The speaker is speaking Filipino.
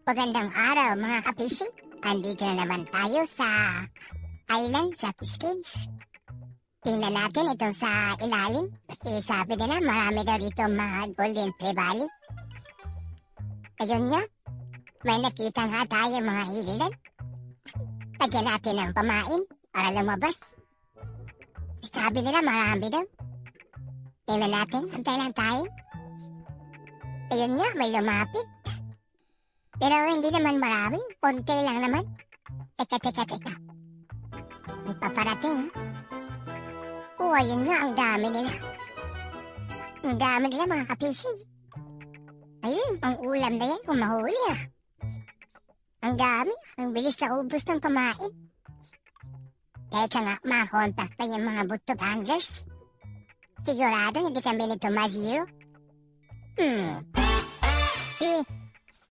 Magandang araw mga kapising. Andito na naman tayo sa Island Japanese Kids. Tingnan natin ito sa ilalim. Kasi sabi nila marami daw dito mga golden trevally. Ayun nga, may nakita nga tayo mga hililan. Tagyan natin ng pamain para lumabas. Sabi nila marami daw. Tingnan natin, antay lang tayo. Ayun nga, may lumapit. Pero hindi naman marami, konti lang naman. Teka. May paparating, ha? Oo, ayun nga, ang dami nila. Ang dami nila mga kapising. Ayun, pang ulam na yan kung mahuli, ha? Ang dami, ang bilis na ubos ng pamain. Teka nga, makontak pa yung mga butok anglers. Sigurado hindi kami nito ma-zero.